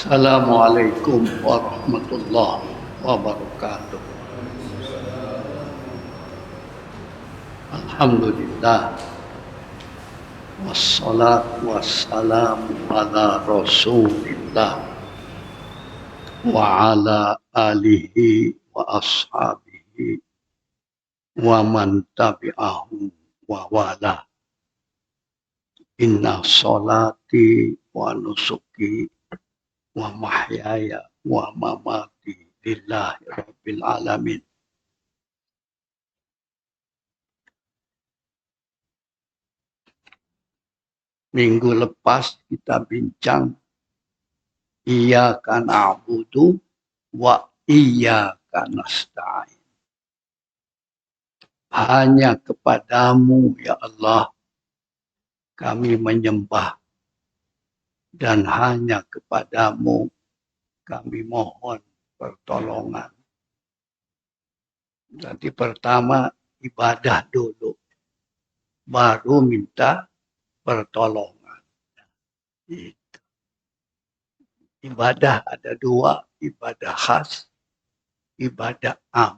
Assalamualaikum warahmatullahi wabarakatuh. Alhamdulillah. Wassalatu wassalamu ala rasulillah wa ala alihi wa ashabihi wa man tabi'ahum wa wala. Inna salati wa nusuki wa mahyaya wa mamati lillahi rabbil alamin. Minggu lepas kita bincang iyyaka na'budu wa iyyaka nasta'in. Hanya kepadamu ya Allah kami menyembah dan hanya kepadamu kami mohon pertolongan. Jadi pertama ibadah dulu, baru minta pertolongan. Ibadah ada dua, ibadah khas, ibadah am.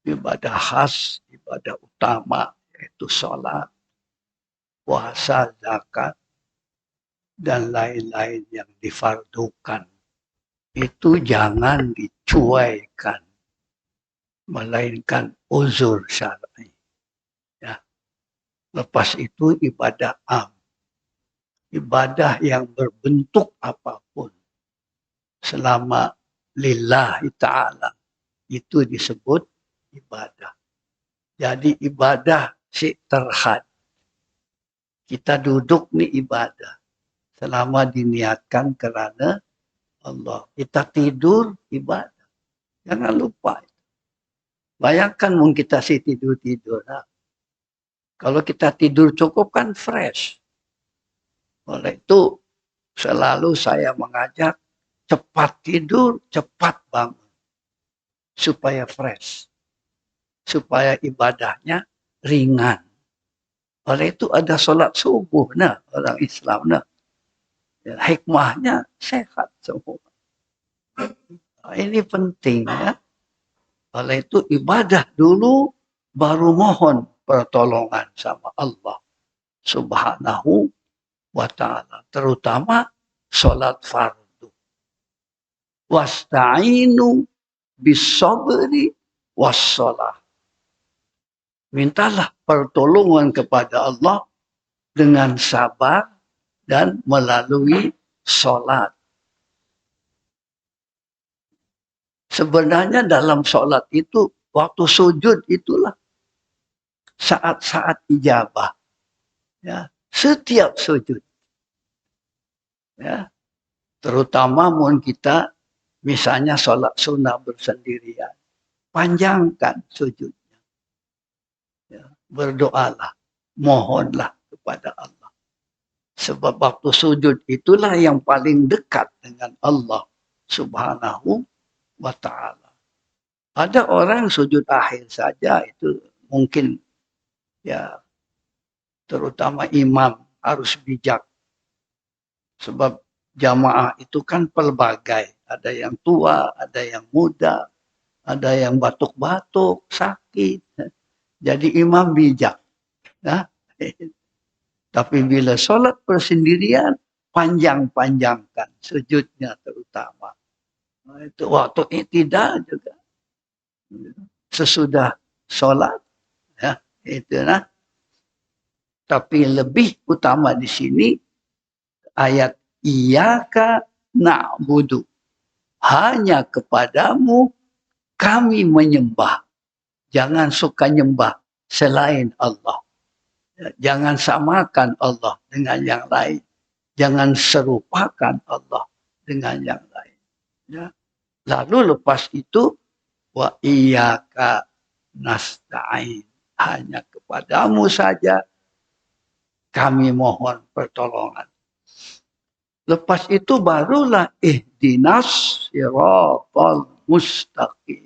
Ibadah khas, ibadah utama, yaitu sholat, puasa, zakat, dan lain-lain yang difardukan. Itu jangan dicuaikan, melainkan uzur syar'i. Ya. Lepas itu ibadah am. Ibadah yang berbentuk apapun selama lillahi ta'ala itu disebut ibadah. Jadi ibadah si terhad. Kita duduk nih ibadah selama diniatkan karena Allah. Kita tidur ibadah. Jangan lupa. Bayangkan mungkin kita sih tidur-tidur. Nah, kalau kita tidur cukup kan fresh. Oleh itu selalu saya mengajak cepat tidur, cepat bangun. Supaya fresh. Supaya ibadahnya ringan. Oleh itu ada sholat subuh. Nah, orang Islam. Nah, hikmahnya sehat semua. Nah, ini penting ya. Oleh itu ibadah dulu baru mohon pertolongan sama Allah Subhanahu wa ta'ala. Terutama sholat fardu. Wasta'inu bis-sabri was-shalah. Mintalah pertolongan kepada Allah dengan sabar dan melalui sholat. Sebenarnya dalam sholat itu, waktu sujud itulah saat-saat ijabah. Ya, setiap sujud. Ya, terutama mohon kita misalnya sholat sunnah bersendirian. Panjangkan sujudnya. Ya, berdoalah, mohonlah kepada Allah. Sebab waktu sujud itulah yang paling dekat dengan Allah Subhanahu wa ta'ala. Ada orang sujud akhir saja itu mungkin ya terutama imam harus bijak. Sebab jamaah itu kan pelbagai. Ada yang tua, ada yang muda, ada yang batuk-batuk, sakit. Jadi imam bijak. Nah, tapi bila sholat bersendirian, panjang-panjangkan sujudnya terutama. Nah, itu waktu i'tidal juga. Sesudah sholat, ya, itu nah. Tapi lebih utama di sini ayat iyyaka na'budu. Hanya kepadamu kami menyembah. Jangan suka nyembah selain Allah. Jangan samakan Allah dengan yang lain. Jangan serupakan Allah dengan yang lain. Ya. Lalu lepas itu wa iyyaka nasta'in. Hanya kepadamu saja kami mohon pertolongan. Lepas itu barulah ihdinas siratal mustaqim.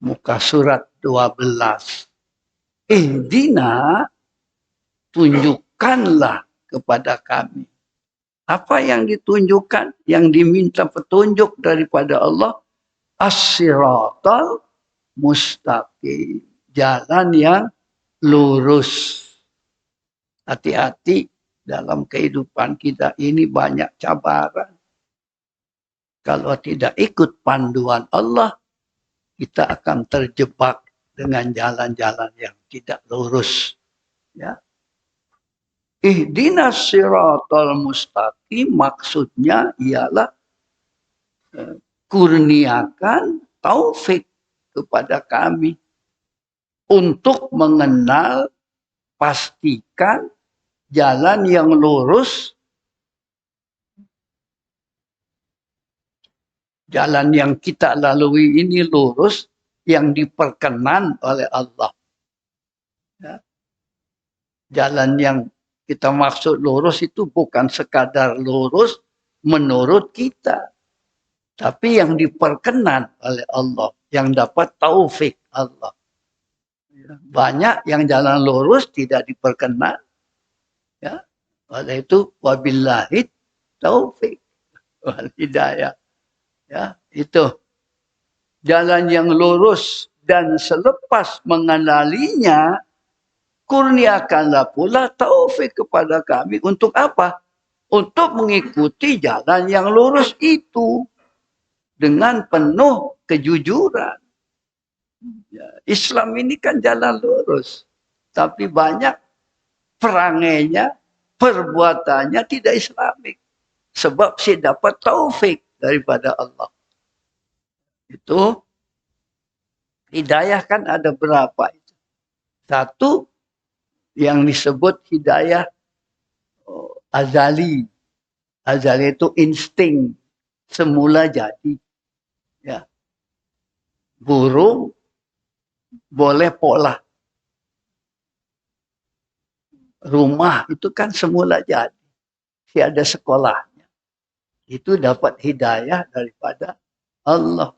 Muka surat 12. Ihdina, tunjukkanlah kepada kami. Apa yang ditunjukkan, yang diminta petunjuk daripada Allah, as-siratal mustaqim, jalan yang lurus. Hati-hati, dalam kehidupan kita ini banyak cabaran. Kalau tidak ikut panduan Allah, kita akan terjebak dengan jalan-jalan yang tidak lurus. Ya. Ihdinas siratal mustaqim maksudnya ialah kurniakan taufik kepada kami untuk mengenal, pastikan jalan yang lurus, jalan yang kita lalui ini lurus, yang diperkenan oleh Allah. Ya. Jalan yang kita maksud lurus itu bukan sekadar lurus menurut kita, tapi yang diperkenan oleh Allah, yang dapat taufik Allah. Banyak yang jalan lurus tidak diperkenan. Ya. Oleh itu, wabillahi taufik wal hidayah. Ya, itu jalan yang lurus, dan selepas mengenalinya, kurniakanlah pula taufik kepada kami. Untuk apa? Untuk mengikuti jalan yang lurus itu dengan penuh kejujuran. Ya, Islam ini kan jalan lurus, tapi banyak perangainya, perbuatannya tidak Islamik. Sebab si dapat taufik daripada Allah. Itu hidayah kan ada berapa itu. Satu yang disebut hidayah azali. Azali itu insting, semula jadi. Ya. Burung boleh pola. Rumah itu kan semula jadi. Tiada sekolahnya. Itu dapat hidayah daripada Allah.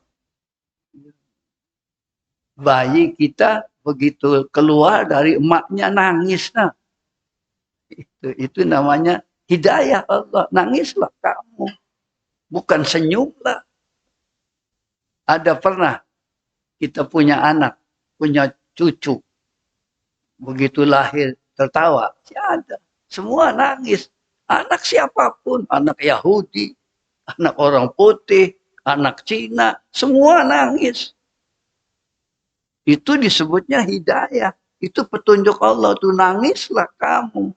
Bayi kita begitu keluar dari emaknya nangis. Nah. Itu namanya hidayah Allah. Nangislah kamu. Bukan senyumlah. Ada pernah kita punya anak, punya cucu. Begitu lahir tertawa. Ada. Semua nangis. Anak siapapun. Anak Yahudi. Anak orang putih. Anak Cina. Semua nangis. Itu disebutnya hidayah. Itu petunjuk Allah. Itu nangislah kamu.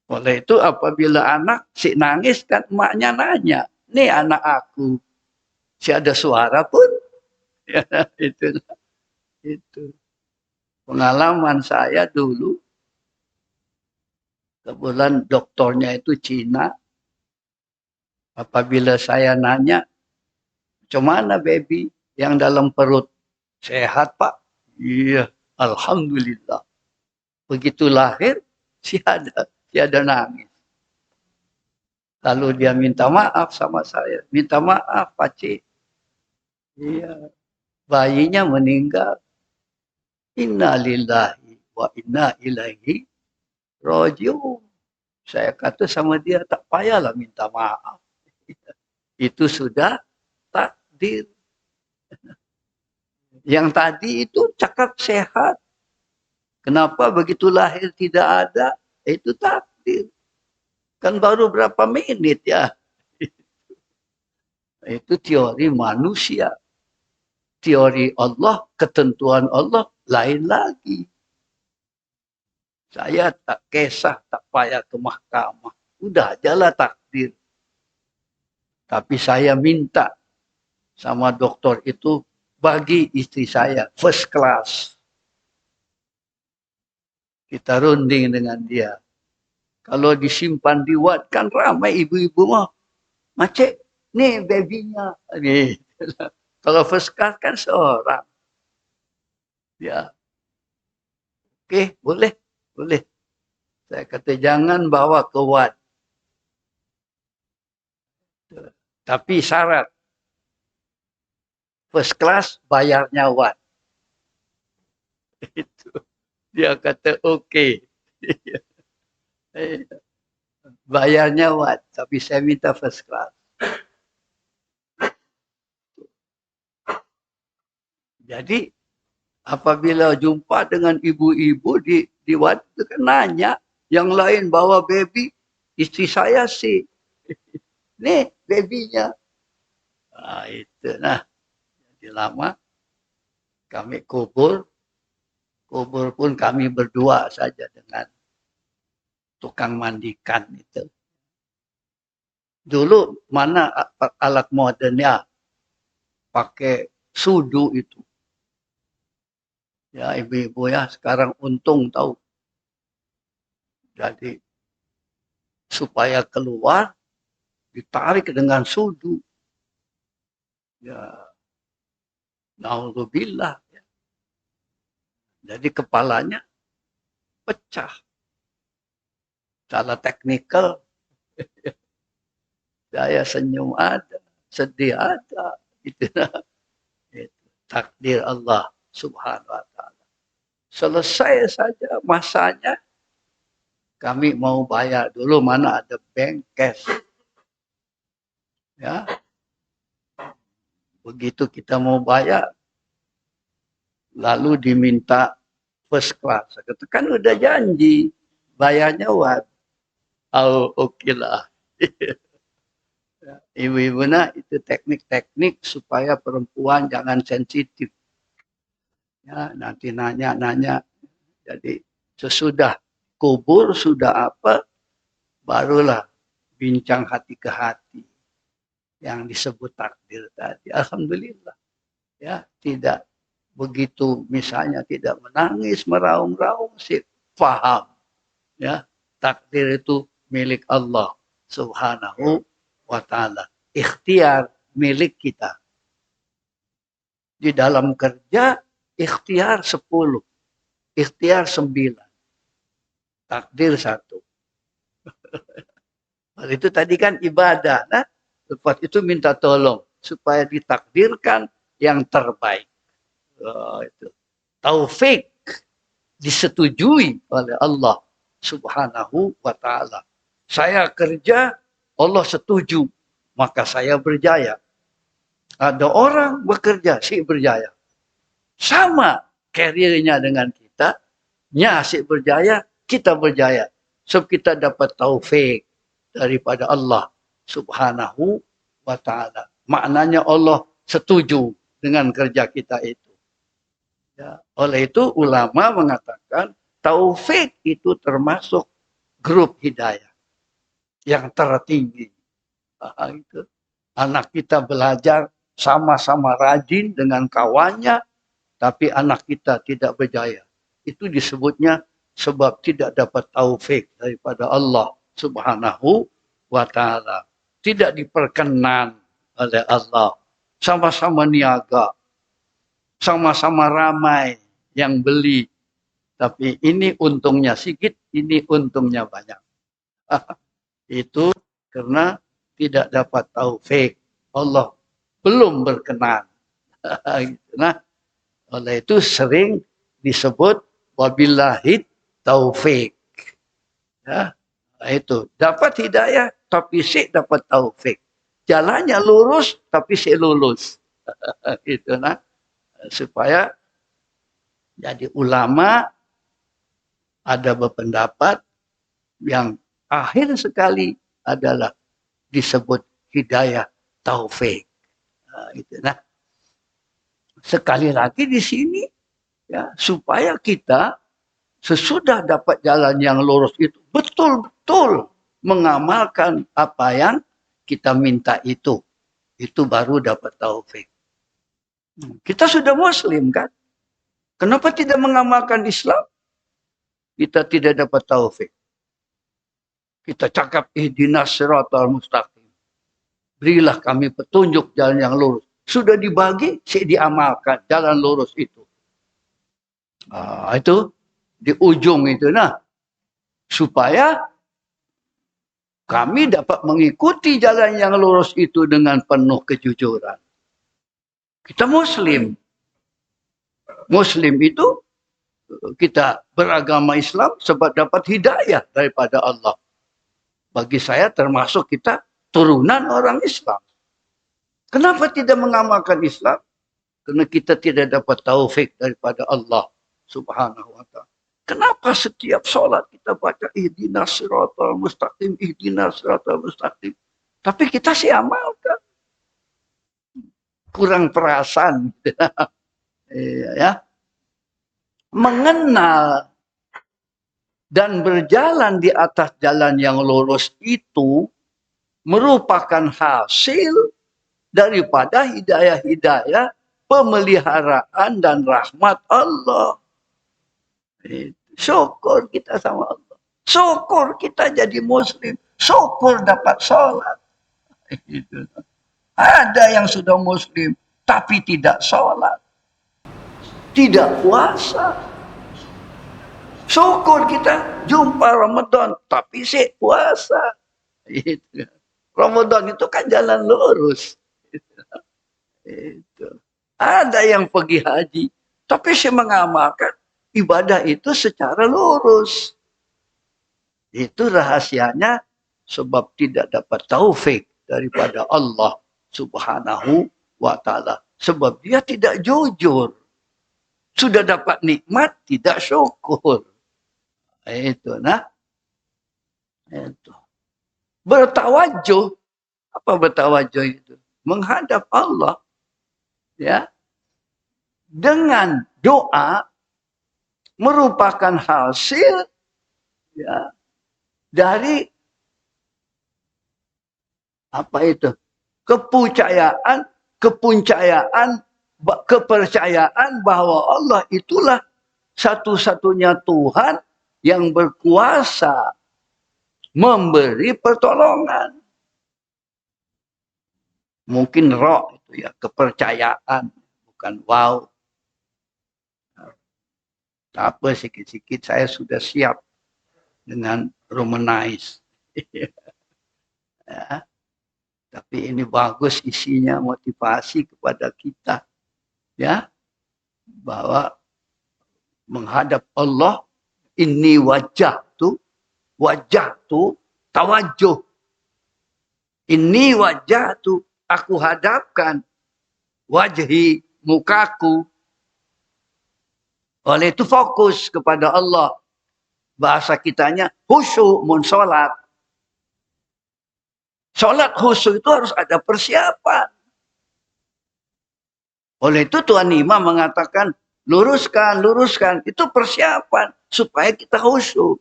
Oleh itu apabila anak si nangis kan emaknya nanya. Nih anak aku. Si ada suara pun. Ya, itu. Pengalaman saya dulu. Kebetulan doktornya itu Cina. Apabila saya nanya. Cuman baby yang dalam perut sehat Pak? Iya, alhamdulillah. Begitu lahir, si ada nangis. Lalu dia minta maaf sama saya. Minta maaf, Pakcik. Iya, bayinya meninggal. Inna lillahi wa inna ilaihi raji'un. Saya kata sama dia, tak payahlah minta maaf. Itu sudah takdir. Yang tadi itu cakap sehat. Kenapa begitu lahir tidak ada? Itu takdir. Kan baru berapa menit ya. Itu teori manusia. Teori Allah, ketentuan Allah lain lagi. Saya tak kisah, tak payah ke mahkamah. Udah ajalah takdir. Tapi saya minta sama dokter itu bagi istri saya first class. Kita runding dengan dia. Kalau disimpan di ward kan ramai ibu-ibu mah. Macet, nih babynya. Nih. Kalau first class kan seorang. Ya. Oke, boleh. Boleh. Saya kata jangan bawa ke ward. Tapi syarat. First class bayarnya ward. Itu. Dia kata oke. Bayarnya what? Tapi saya minta first class. Jadi apabila jumpa dengan ibu-ibu di waktu kan nanya, yang lain bawa baby, istri saya sih, nih babynya. Nah, itu nah. Jadi lama kami kubur pun kami berdua saja dengan tukang mandikan itu. Dulu mana alat modernnya pakai sudu itu. Ya ibu-ibu ya sekarang untung tahu. Jadi supaya keluar ditarik dengan sudu. Ya, naudzubillah. Ya. Jadi kepalanya pecah. Salah teknikal. Saya senyum ada, sedih ada. Itu takdir Allah Subhanahu wa taala. Selesai saja masanya, kami mau bayar dulu mana ada bank cash. Ya. Begitu kita mau bayar, lalu diminta first class. Saya kata, kan udah janji, bayarnya what? Oh, oke lah. Ibu-ibu nak itu teknik-teknik supaya perempuan jangan sensitif. Ya, nanti nanya-nanya. Jadi sesudah kubur, sudah apa, barulah bincang hati ke hati yang disebut takdir tadi. Alhamdulillah. Ya, tidak begitu misalnya tidak menangis, meraung-raung sih paham. Ya, takdir itu milik Allah Subhanahu wa taala. Ikhtiar milik kita. Di dalam kerja ikhtiar 10, ikhtiar 9, takdir 1. Hal itu tadi kan ibadah. Nah, lepas itu minta tolong supaya ditakdirkan yang terbaik. Oh, itu. Taufik disetujui oleh Allah Subhanahu wa taala. Saya kerja, Allah setuju, maka saya berjaya. Ada orang bekerja, si berjaya. Sama karirnya dengan kita, nya si berjaya, kita berjaya. Sebab kita dapat taufik daripada Allah Subhanahu wa taala. Maknanya Allah setuju dengan kerja kita itu. Ya, oleh itu ulama mengatakan taufik itu termasuk grup hidayah yang tertinggi. Itu. Anak kita belajar sama-sama rajin dengan kawannya, tapi anak kita tidak berjaya. Itu disebutnya sebab tidak dapat taufik daripada Allah Subhanahu wa taala. Tidak diperkenan oleh Allah. Sama-sama niaga. Sama-sama ramai yang beli. Tapi ini untungnya sedikit, ini untungnya banyak. Itu karena tidak dapat taufik. Allah belum berkenan. Nah, oleh itu sering disebut wabillahi taufik. Ya, itu dapat hidayah tapi si dapat taufik. Jalannya lurus tapi si lulus. Itu nah supaya jadi ulama ada berpendapat yang akhir sekali adalah disebut hidayah taufik. Nah, itu nah sekali lagi di sini ya supaya kita sesudah dapat jalan yang lurus itu betul-betul mengamalkan apa yang kita minta itu baru dapat taufik. Kita sudah muslim kan? Kenapa tidak mengamalkan Islam? Kita tidak dapat taufik. Kita cakap ihdinas siratal mustaqim. Berilah kami petunjuk jalan yang lurus. Sudah dibagi, diamalkan jalan lurus itu. Itu di ujung itu nah. Supaya kami dapat mengikuti jalan yang lurus itu dengan penuh kejujuran. Kita muslim. Muslim itu kita beragama Islam sebab dapat hidayah daripada Allah. Bagi saya termasuk kita turunan orang Islam. Kenapa tidak mengamalkan Islam? Karena kita tidak dapat taufik daripada Allah Subhanahu wa taala. Kenapa setiap sholat kita baca ihdinas siratal mustaqim, ihdinas siratal mustaqim. Tapi kita sih amalkan. Kurang perasaan. Ya. Mengenal dan berjalan di atas jalan yang lurus itu merupakan hasil daripada hidayah-hidayah pemeliharaan dan rahmat Allah. Syukur kita sama Allah. Syukur kita jadi muslim. Syukur dapat sholat. Ada yang sudah muslim tapi tidak sholat. Tidak puasa. Syukur kita jumpa Ramadan tapi sih puasa. Ramadan itu kan jalan lurus. Itu. Ada yang pergi haji, tapi saya mengamalkan ibadah itu secara lurus. Itu rahasianya sebab tidak dapat taufik daripada Allah Subhanahu wa taala. Sebab dia tidak jujur. Sudah dapat nikmat tidak syukur. Itu nah. Itu. Bertawajuh. Apa bertawajuh itu? Menghadap Allah. Ya, dengan doa merupakan hasil ya dari apa itu kepercayaan bahwa Allah itulah satu-satunya Tuhan yang berkuasa memberi pertolongan. Mungkin roh itu ya, kepercayaan, bukan wow. Tak apa, sikit-sikit saya sudah siap dengan Romanize. Ya. Tapi ini bagus isinya, motivasi kepada kita. Ya, bahwa menghadap Allah, ini wajah tu tawajuh. Ini wajah tu, aku hadapkan wajhi, mukaku. Oleh itu fokus kepada Allah. Bahasa kitanya khusyuk mun solat. Solat khusyuk itu harus ada persiapan. Oleh itu Tuan Imam mengatakan luruskan. Itu persiapan supaya kita khusyuk.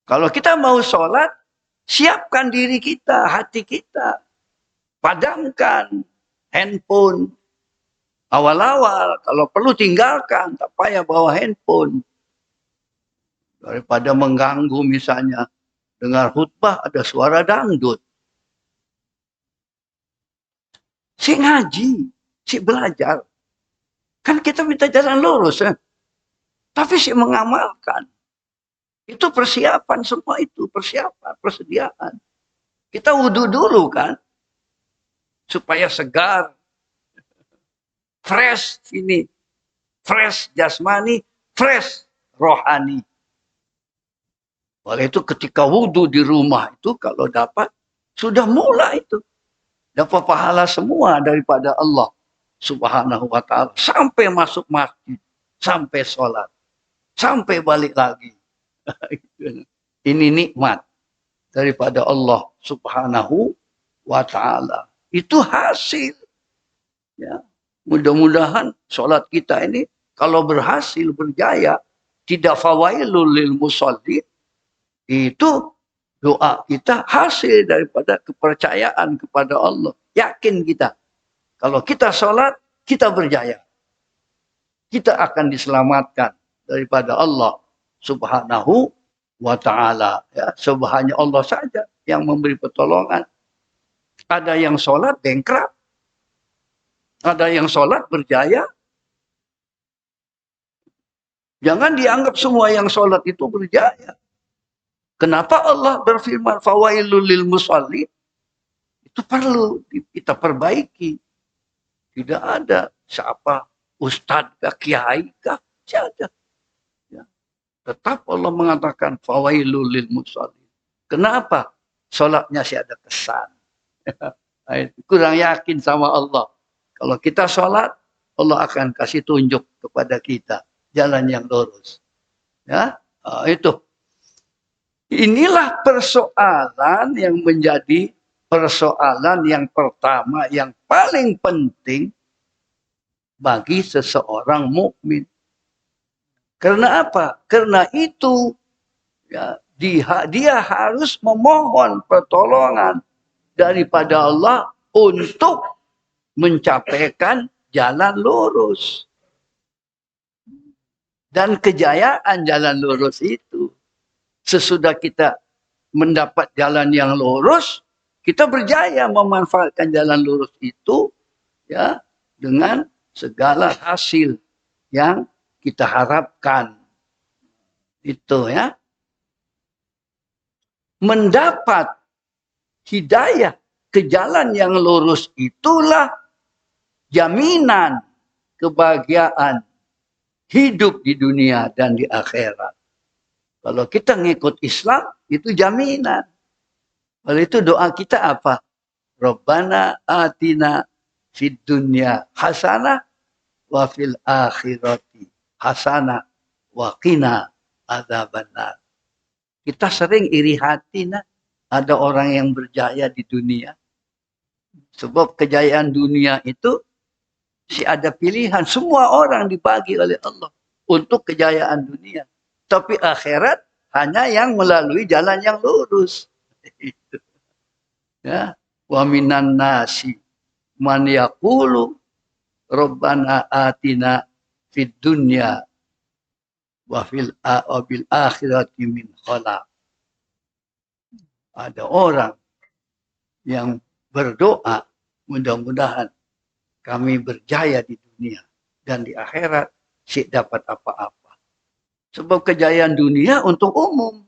Kalau kita mau solat, siapkan diri kita, hati kita. Padamkan handphone. Awal-awal, kalau perlu tinggalkan, tak payah bawa handphone. Daripada mengganggu misalnya, dengar khutbah ada suara dangdut. Si ngaji, si belajar. Kan kita minta jalan lurus. Tapi si mengamalkan. Itu persiapan semua itu, persiapan, persediaan. Kita wudhu dulu kan, supaya segar, fresh ini, fresh jasmani, fresh rohani. Oleh itu ketika wudhu di rumah itu kalau dapat, sudah mulai itu. Dapat pahala semua daripada Allah Subhanahu wa ta'ala. Sampai masuk masjid, sampai sholat, sampai balik lagi. Ini nikmat daripada Allah Subhanahu wa ta'ala. Itu hasil. Ya. Mudah-mudahan sholat kita ini kalau berhasil, berjaya, tidak fawailul lil musallin, itu doa kita hasil daripada kepercayaan kepada Allah. Yakin kita. Kalau kita sholat, kita berjaya. Kita akan diselamatkan daripada Allah Subhanahu wa ta'ala. Ya, subhannya Allah saja yang memberi pertolongan. Ada yang sholat bankrupt. Ada yang sholat berjaya. Jangan dianggap semua yang sholat itu berjaya. Kenapa Allah berfirman fawailul lil musallin? Itu perlu kita perbaiki. Tidak ada siapa ustadz kah, kiai kah, saja. Ya. Tetap Allah mengatakan fawailul lil musallin. Kenapa? Salatnya sih ada kesan. Kurang yakin sama Allah. Kalau kita salat, Allah akan kasih tunjuk kepada kita jalan yang lurus. Ya, itu. Inilah persoalan yang menjadi persoalan yang pertama yang paling penting bagi seseorang mukmin. Karena apa? Karena itu ya, dia harus memohon pertolongan daripada Allah untuk mencapaikan jalan lurus. Dan kejayaan jalan lurus itu, sesudah kita mendapat jalan yang lurus, kita berjaya memanfaatkan jalan lurus itu ya dengan segala hasil yang kita harapkan. Itu ya. Mendapat hidayah ke jalan yang lurus itulah jaminan kebahagiaan hidup di dunia dan di akhirat. Kalau kita ngikut Islam, itu jaminan. Oleh itu doa kita apa? Rabbana atina fid dunya hasanah wa fil akhirati hasanah wa qina adzabannar. Kita sering iri hati nah, ada orang yang berjaya di dunia. Sebab kejayaan dunia itu si ada pilihan. Semua orang dibagi oleh Allah untuk kejayaan dunia. Tapi akhirat hanya yang melalui jalan yang lurus. Ya, wa minan nasi man yaqulu rabbana atina fid dunya wa fil akhirati min khalaq. Ada orang yang berdoa, mudah-mudahan kami berjaya di dunia dan di akhirat si dapat apa-apa. Sebab kejayaan dunia untuk umum.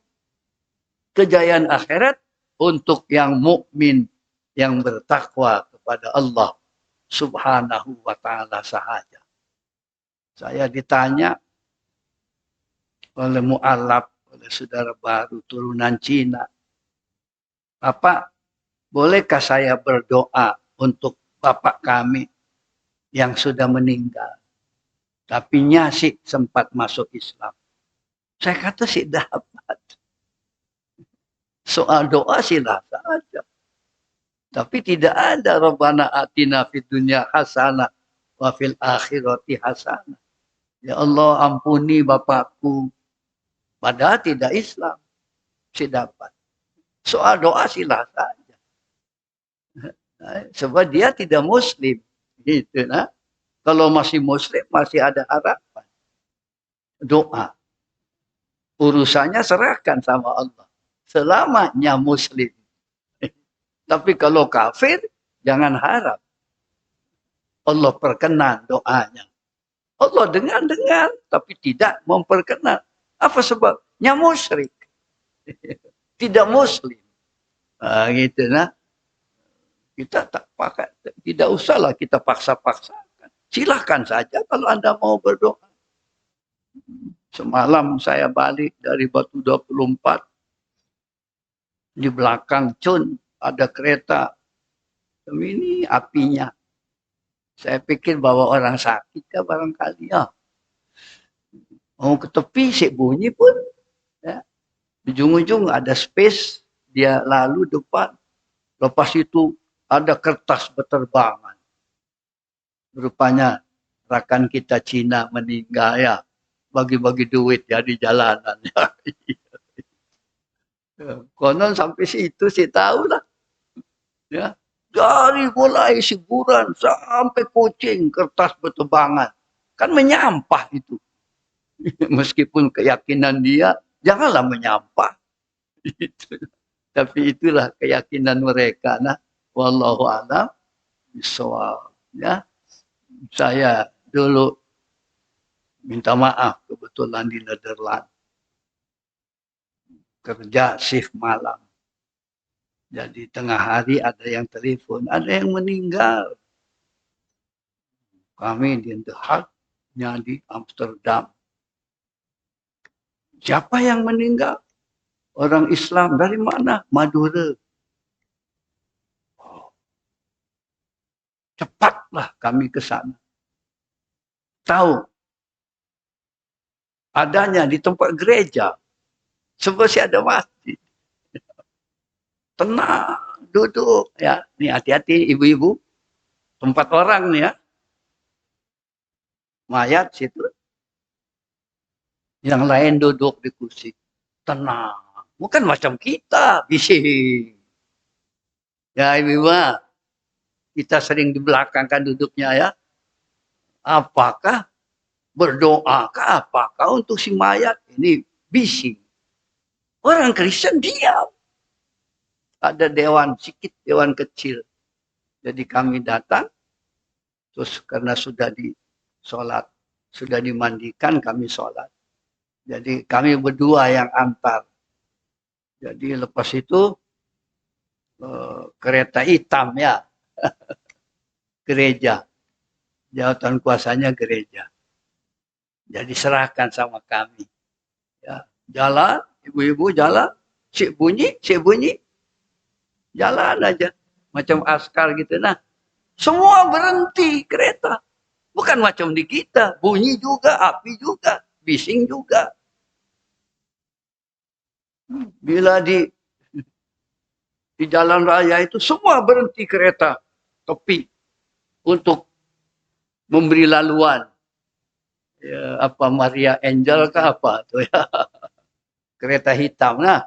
Kejayaan akhirat untuk yang mukmin, yang bertakwa kepada Allah Subhanahu wa taala sahaja. Saya ditanya oleh mualaf, oleh saudara baru turunan Cina, Bapak, bolehkah saya berdoa untuk bapak kami yang sudah meninggal, tapi nyasik sempat masuk Islam? Saya kata sih dapat. Soal doa silahkan saja. Tapi tidak ada Rabbana atina fid dunya hasanah wa fil akhirati hasanah. Ya Allah ampuni bapakku. Padahal tidak Islam. Si dapat. Soal doa silahkan saja. Sebab dia tidak Muslim. Gitu, nah. Kalau masih Muslim masih ada harapan. Doa. Urusannya serahkan sama Allah. Selamanya Muslim. Tapi kalau kafir, jangan harap Allah perkenan doanya. Allah dengar, tapi tidak memperkenan. Apa sebabnya? Musyrik. Tidak Muslim. Nah, gitu nah. Kita tak pakai, tidak usahlah kita paksa-paksakan. Silahkan saja kalau Anda mau berdoa. Semalam saya balik dari Batu 24. Di belakang Cun ada kereta. Ini apinya. Saya pikir bawa orang sakit kah barangkali ya. Mau ke tepi sih bunyi pun. Ya. Ujung-ujung ada space. Dia lalu depan. Lepas itu ada kertas berterbangan. Rupanya rakan kita Cina meninggal ya. Bagi-bagi duit ya di jalanan. Konon sampai situ sih tahu lah. Ya. Dari mulai hiburan sampai kucing kertas berterbangan. Kan menyampah itu. Meskipun keyakinan dia, janganlah menyampah. Tapi itulah keyakinan mereka. Nah, wallahu a'lam bishawab. Ya. Saya dulu minta maaf kebetulan di Nederland. Kerja shift malam. Jadi tengah hari ada yang telepon, ada yang meninggal. Kami di The Hague-nya di Amsterdam. Siapa yang meninggal? Orang Islam dari mana? Madura. Cepatlah kami ke sana. Tahu adanya di tempat gereja. Seperti ada masjid. Tenang, duduk. Ya, nih hati-hati ibu-ibu. Tempat orang nih ya. Mayat situ. Yang lain duduk di kursi. Tenang. Bukan macam kita. Bising. Ya ibu-ibu. Kita sering di belakang kan duduknya ya. Apakah berdoakah? Apakah untuk si mayat? Ini bising. Orang Kristen diam. Ada dewan sikit, dewan kecil. Jadi kami datang. Terus karena sudah sholat, sudah dimandikan kami sholat. Jadi kami berdua yang antar. Jadi lepas itu kereta hitam ya. Gereja. Jawatan kuasanya gereja. Jadi serahkan sama kami. Ya, jalan, ibu-ibu jalan, cik bunyi, jalan aja. Macam askar gitu. Nah, semua berhenti kereta. Bukan macam di kita, bunyi juga, api juga, bising juga. Bila di jalan raya itu semua berhenti kereta tepi untuk memberi laluan. Ya, apa Maria Angel kah apa tuh ya. Kereta hitam. Nah,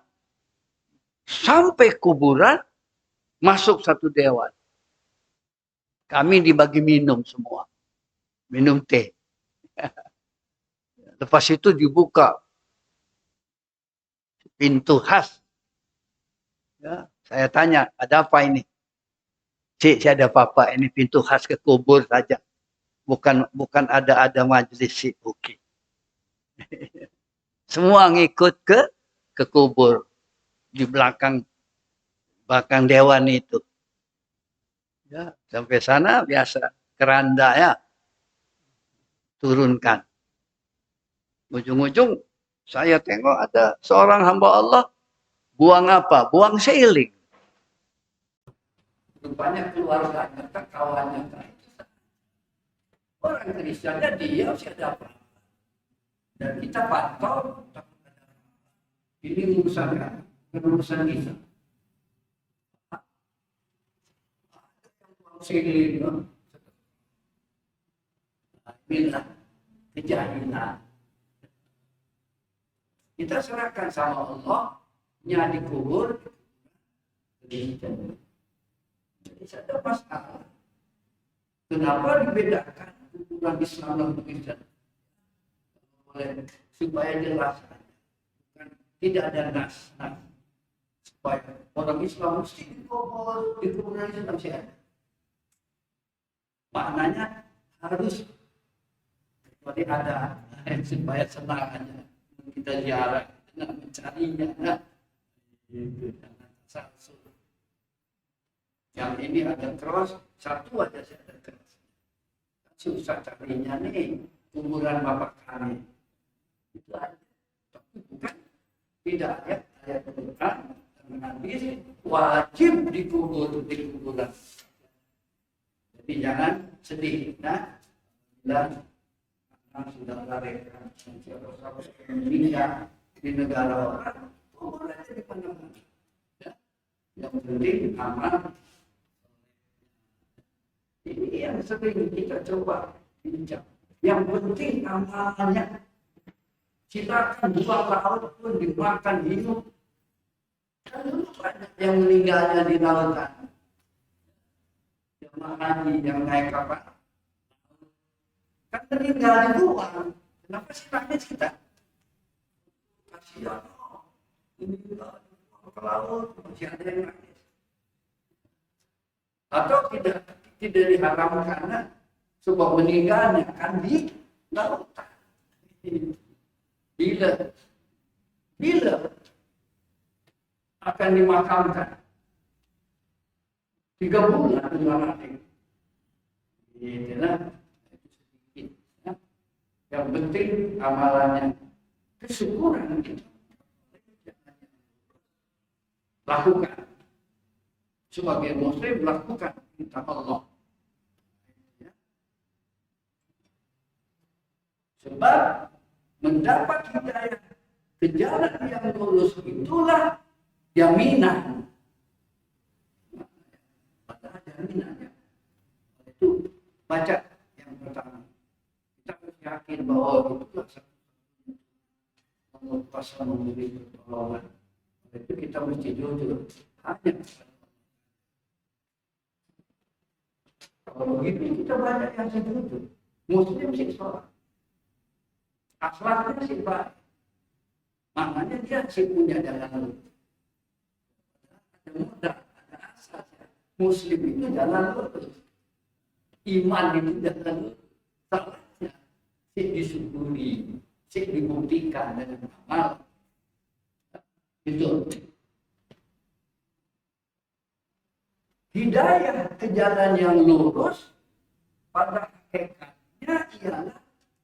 sampai kuburan masuk satu dewan. Kami dibagi minum semua. Minum teh. Lepas itu dibuka pintu khas. Ya, saya tanya, ada apa ini? Cik, saya ada apa-apa. Ini pintu khas ke kubur saja. Bukan ada majlis sih. Oke. Semua ngikut ke kubur. Di belakang dewan itu. Ya, sampai sana biasa. Keranda ya. Turunkan. Ujung-ujung saya tengok ada seorang hamba Allah. Buang apa? Buang seiling. Rupanya keluarganya, kawannya. Orang Kristiannya dia siapa apa. Dan kita pantau. Ini urusan kita. Seiling. Bila kejahilan. Kita serahkan sama Allah. Nya dikubur. Jadi ada masalah. Kenapa dibedakan kuburan Islam dan Kristen? Supaya jelas. Tidak ada nas. Supaya orang Islam mesti dikubur di kuburan Islam siapa? Maknanya harus kecuali ada supaya senang aja kita ziarah dengan mencarinya. Itu jangan salsul. Yang ini ada cross, satu aja saya ada cross. Susah carinya nih kuburan bapak kami. Itu aja. Tapi bukan tidak ya ayat Quran dan hadis wajib dikubur di kuburan. Jadi jangan sedih. Nah, dan sudah larikan siapa-siapa meninggal di negara orang, kubur aja di mana-mana. Ya. Yang penting aman. Ini yang sering kita coba bincang. Yang penting amalnya. Silakan buang laut pun dimakan hidup. Kan banyak yang meninggalnya di lautan. Jemaah haji yang naik kapal. Kan meninggal di luar. Kenapa sih nangis kita? Kasihan. Ini juga ke laut masih ada yang nangis. Atau tidak diharamkan karena sebab meninggalnya kan di lautan. Bila akan dimakamkan 3 bulan nanti. Itulah sedikit. Ya. Yang penting amalannya kesyukuran kita lakukan sebagai muslim, lakukan perintah Allah. Sebab mendapat hidayah ke jalan yang lurus itulah jaminan. Pada jaminannya itu baca yang pertama. Kita harus yakin bahwa itulah Allah kuasa memberi pertolongan. Itu kita mesti jujur hanya. Kalau begitu kita banyak yang jujur. Muslim sih sholat, akhlaknya sih baik, maknanya dia sih punya jalan lurus. Ada modal, ada asasnya. Muslim itu jalan lurus, iman itu jalan lurus. Salahnya sih disyukuri, sih dibuktikan dengan amal. Itu hidayah ke jalan yang lurus pada hakikatnya ialah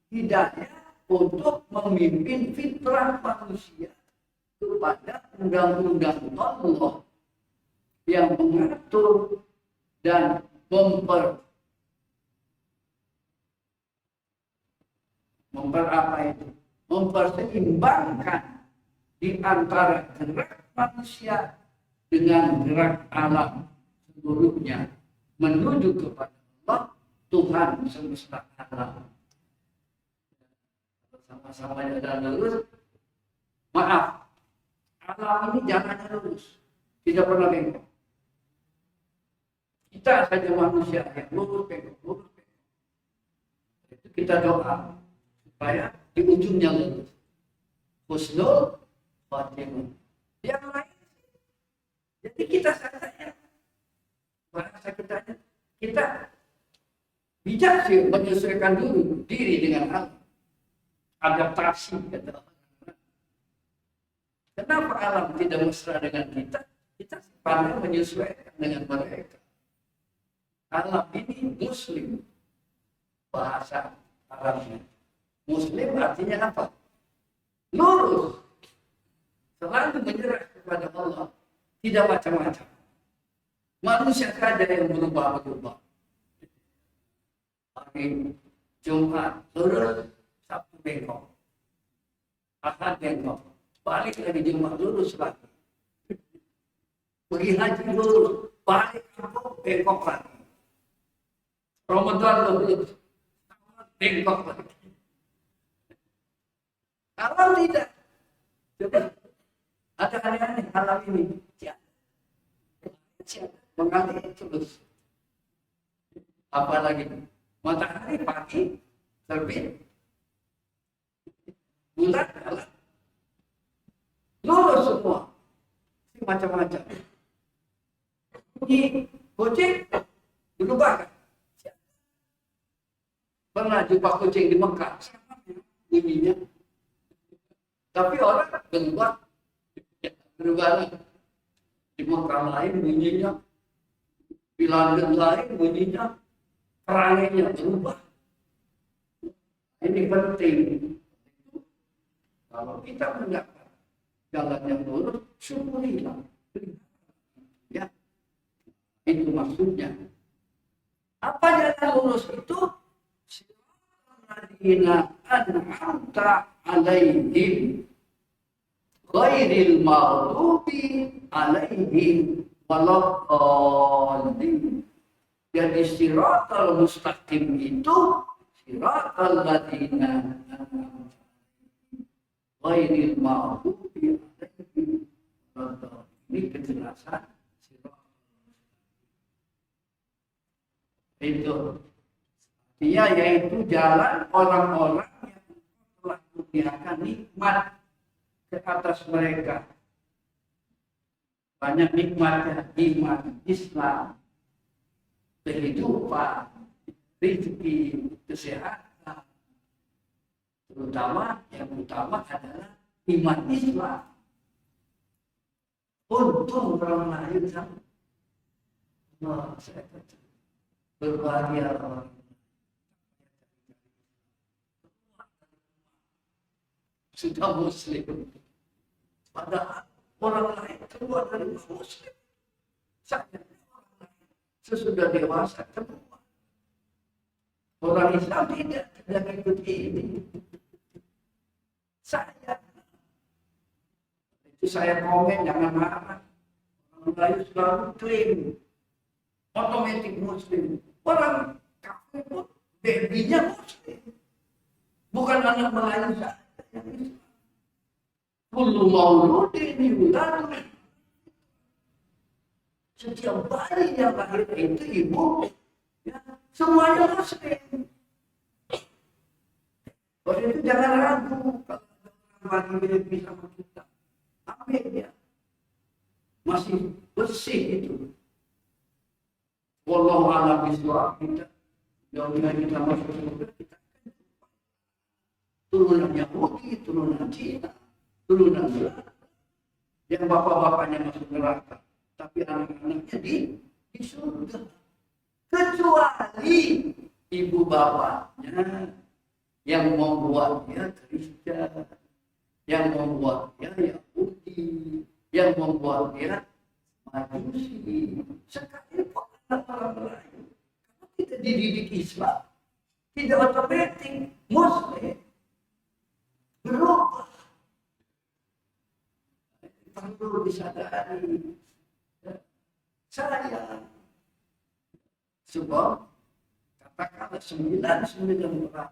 hidayah untuk memimpin fitrah manusia kepada undang-undang Allah yang mengatur dan memperseimbangkan di antara gerak manusia dengan gerak alam seluruhnya menuju kepada Allah, Tuhan semesta alam. Sama-sama jalan lurus. Maaf, alam ini jalannya lurus, tidak pernah bengkok. Kita saja manusia yang lurus bengkok. Itu kita doa supaya di ujungnya lurus. Husnul khotimah. Yang lain, jadi kita saja bahasa kita bijak sih menyesuaikan dulu diri dengan alam. Adaptasi kata orang. Kenapa alam tidak mesra dengan kita? Kita pandai menyesuaikan dengan mereka. Alam ini muslim, bahasa Arabnya. Muslim artinya apa? Lurus, selalu menyerah kepada Allah, tidak macam-macam. Manusia saja yang berubah-ubah. Hari Jumat lurus, Sabtu bengkok, Ahad bengkok, balik lagi Jumat lurus lagi. Pergi haji lurus, balik bengkok lagi. Ramadan lurus, bengkok lagi. Alam tidak. Coba ada aneh-aneh alam ini. Siapa mengalir terus. Apalagi matahari pagi terbit, bulan jalan, lurus semua, macam-macam. Bunyi kucing berubah kan? Pernah jumpa kucing di Mekah, sama bunyinya. Tapi orang berubah di Mekah lain bunyinya, di London lain bunyinya, perangainya berubah. Ini penting. Kalau kita mendapat jalan yang lurus, syukurilah. Ya, itu maksudnya. Apa jalan lurus itu? Alladzina an'amta alaihim ghairil maghdubi alaihim waladdallin. Jadi siratal mustaqim itu siratal ladzina ghairil maghdubi alaihim waladdallin. Ini kejelasan siratal itu. Dia yaitu jalan orang-orang yang telah kurniakan nikmat ke atas mereka. Banyak nikmatnya, iman, Islam, kehidupan, rezeki, kesehatan. Terutama yang utama adalah iman Islam. Untung orang lain sama. Allah, saya kata, berbahagia orang. sudah muslim. Padahal orang lain keluar dari muslim. Saya orang lain sesudah dewasa keluar. Orang Islam tidak ikut ini. Itu saya komen, jangan marah. Orang Melayu selalu klaim otomatis muslim. Orang kafir pun babynya muslim. Bukan anak Melayu saja yang Islam. Kullu mauludin yuladu. Setiap bayi yang lahir itu ibu, ya, semuanya muslim. Oleh itu jangan ragu kalau ada orang bagi bisa sama kita. Ambil ya. Masih bersih itu. Wallahu a'lam bishawab. Kita jauhnya kita masuk surga, kita turunan Yahudi, turunan Cina, turunan Belanda. Yang bapak-bapaknya masuk neraka, tapi anak-anaknya di surga. Kecuali ibu bapaknya yang membuatnya Kristen, yang membuatnya Yahudi, yang membuatnya Majusi. Sekalipun orang Melayu, kalau kita dididik Islam, tidak otomatis Muslim berubah. Perlu disadari. Saya sebab katakanlah 99%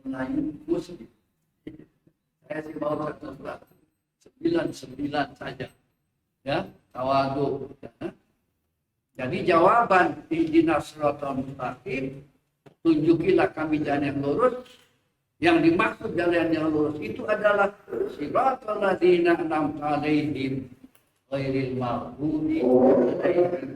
Melayu Muslim. Saya sih mau 99 saja. Ya, tawadu. Ya. Jadi jawaban ihdinas siratal mustaqim, tunjukilah kami jalan yang lurus. Yang dimaksud jalan yang lurus itu adalah siratal ladzina an'amta 'alaihim ghairil maghdubi 'alaihim.